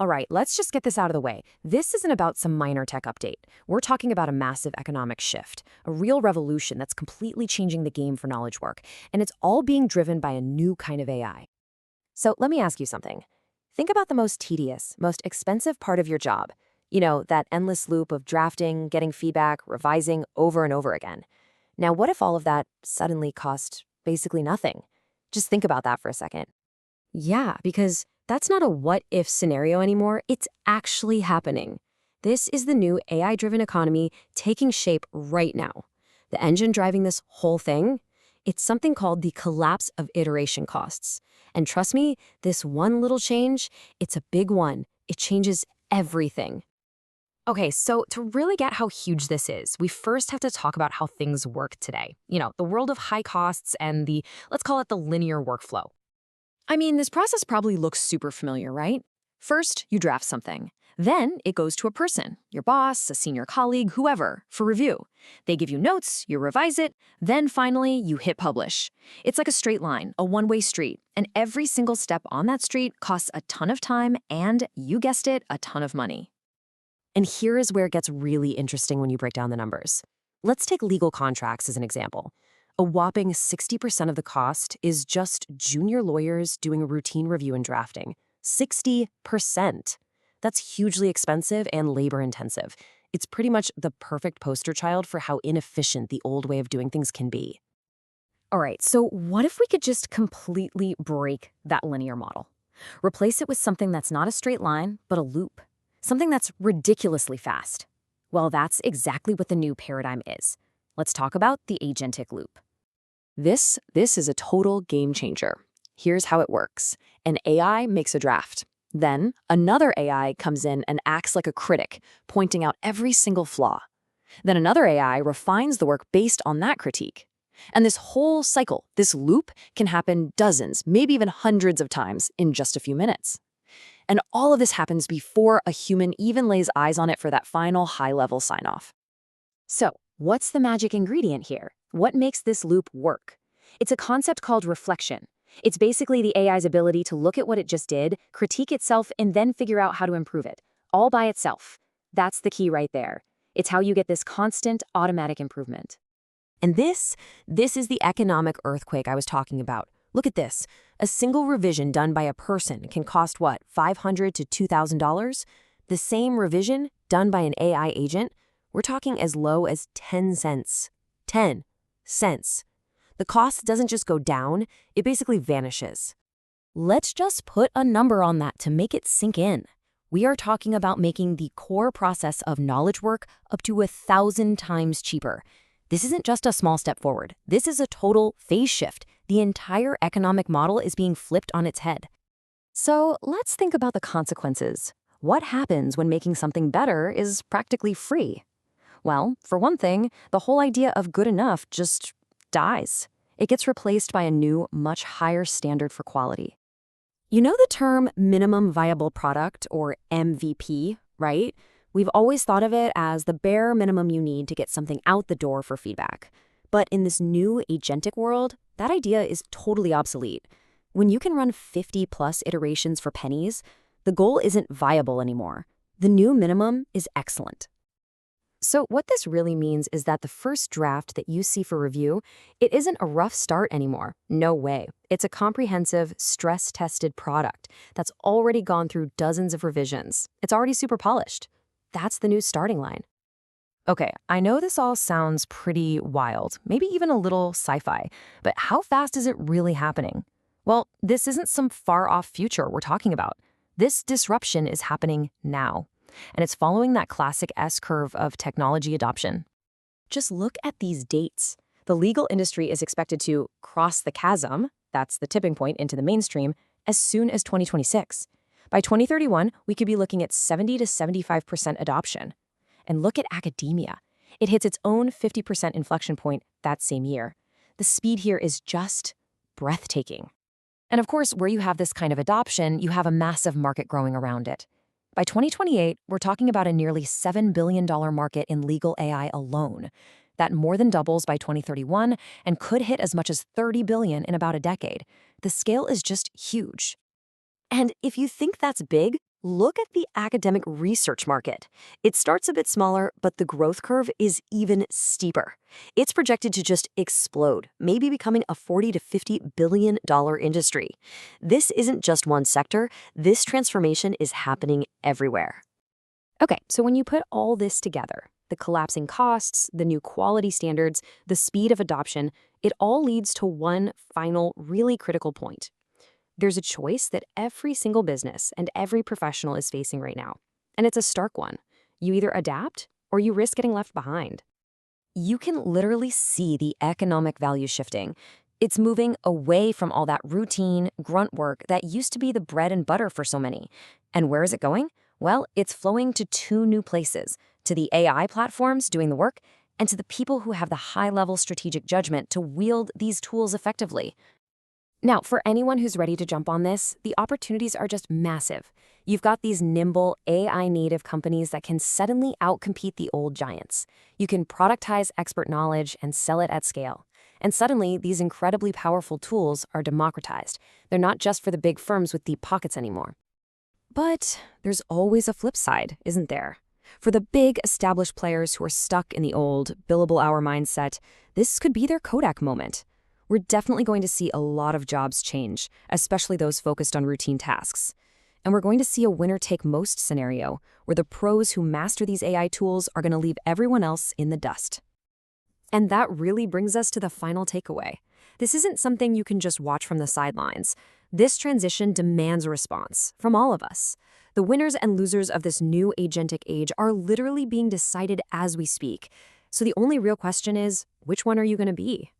All right, let's just get this out of the way. This isn't about some minor tech update. We're talking about a massive economic shift, a real revolution that's completely changing the game for knowledge work, and it's all being driven by a new kind of AI. So let me ask you something. Think about the most tedious, most expensive part of your job. You know, that endless loop of drafting, getting feedback, revising over and over again. Now, what if all of that suddenly cost basically nothing? Just think about that for a second. Yeah, because that's not a what-if scenario anymore. It's actually happening. This is the new AI-driven economy taking shape right now. The engine driving this whole thing? It's something called the collapse of iteration costs. And trust me, this one little change, it's a big one. It changes everything. Okay, so to really get how huge this is, we first have to talk about how things work today. You know, the world of high costs and let's call it the linear workflow. I mean, this process probably looks super familiar, right? First, you draft something. Then it goes to a person, your boss, a senior colleague, whoever, for review. They give you notes, you revise it, then finally you hit publish. It's like a straight line, a one-way street, and every single step on that street costs a ton of time and, you guessed it, a ton of money. And here is where it gets really interesting when you break down the numbers. Let's take legal contracts as an example. A whopping 60% of the cost is just junior lawyers doing a routine review and drafting. 60%. That's hugely expensive and labor-intensive. It's pretty much the perfect poster child for how inefficient the old way of doing things can be. All right, so what if we could just completely break that linear model? Replace it with something that's not a straight line, but a loop. Something that's ridiculously fast. Well, that's exactly what the new paradigm is. Let's talk about the Agentic Loop. This is a total game changer. Here's how it works. An AI makes a draft. Then another AI comes in and acts like a critic, pointing out every single flaw. Then another AI refines the work based on that critique. And this whole cycle, this loop, can happen dozens, maybe even hundreds of times in just a few minutes. And all of this happens before a human even lays eyes on it for that final high-level sign-off. So, what's the magic ingredient here? What makes this loop work? It's a concept called reflection. It's basically the AI's ability to look at what it just did, critique itself, and then figure out how to improve it, all by itself. That's the key right there. It's how you get this constant, automatic improvement. And this is the economic earthquake I was talking about. Look at this. A single revision done by a person can cost what, $500 to $2,000? The same revision done by an AI agent, we're talking as low as 10 cents. 10 cents. The cost doesn't just go down, it basically vanishes. Let's just put a number on that to make it sink in. We are talking about making the core process of knowledge work up to 1,000 times cheaper. This isn't just a small step forward. This is a total phase shift. The entire economic model is being flipped on its head. So let's think about the consequences. What happens when making something better is practically free? Well, for one thing, the whole idea of good enough just dies. It gets replaced by a new, much higher standard for quality. You know the term minimum viable product, or MVP, right? We've always thought of it as the bare minimum you need to get something out the door for feedback. But in this new agentic world, that idea is totally obsolete. When you can run 50+ iterations for pennies, the goal isn't viable anymore. The new minimum is excellent. So what this really means is that the first draft that you see for review, it isn't a rough start anymore. No way. It's a comprehensive, stress-tested product that's already gone through dozens of revisions. It's already super polished. That's the new starting line. Okay, I know this all sounds pretty wild, maybe even a little sci-fi, but how fast is it really happening? Well, this isn't some far-off future we're talking about. This disruption is happening now. And it's following that classic S-curve of technology adoption. Just look at these dates. The legal industry is expected to cross the chasm, that's the tipping point into the mainstream, as soon as 2026. By 2031, we could be looking at 70 to 75% adoption. And look at academia. It hits its own 50% inflection point that same year. The speed here is just breathtaking. And of course, where you have this kind of adoption, you have a massive market growing around it. By 2028, we're talking about a nearly $7 billion market in legal AI alone. That more than doubles by 2031 and could hit as much as $30 billion in about a decade. The scale is just huge. And if you think that's big, Look at the academic research market. It starts a bit smaller, but the growth curve is even steeper. It's projected to just explode, maybe becoming a $40 to $50 billion industry. This isn't just one sector, this transformation is happening everywhere. Okay, so when you put all this together, the collapsing costs, the new quality standards, the speed of adoption, it all leads to one final, really critical point. There's a choice that every single business and every professional is facing right now. And it's a stark one. You either adapt or you risk getting left behind. You can literally see the economic value shifting. It's moving away from all that routine, grunt work that used to be the bread and butter for so many. And where is it going? Well, it's flowing to two new places, to the AI platforms doing the work and to the people who have the high-level strategic judgment to wield these tools effectively. Now, for anyone who's ready to jump on this, the opportunities are just massive. You've got these nimble, AI-native companies that can suddenly outcompete the old giants. You can productize expert knowledge and sell it at scale. And suddenly, these incredibly powerful tools are democratized. They're not just for the big firms with deep pockets anymore. But there's always a flip side, isn't there? For the big, established players who are stuck in the old, billable hour mindset, this could be their Kodak moment. We're definitely going to see a lot of jobs change, especially those focused on routine tasks. And we're going to see a winner-take-most scenario, where the pros who master these AI tools are going to leave everyone else in the dust. And that really brings us to the final takeaway. This isn't something you can just watch from the sidelines. This transition demands a response from all of us. The winners and losers of this new agentic age are literally being decided as we speak. So the only real question is, which one are you going to be?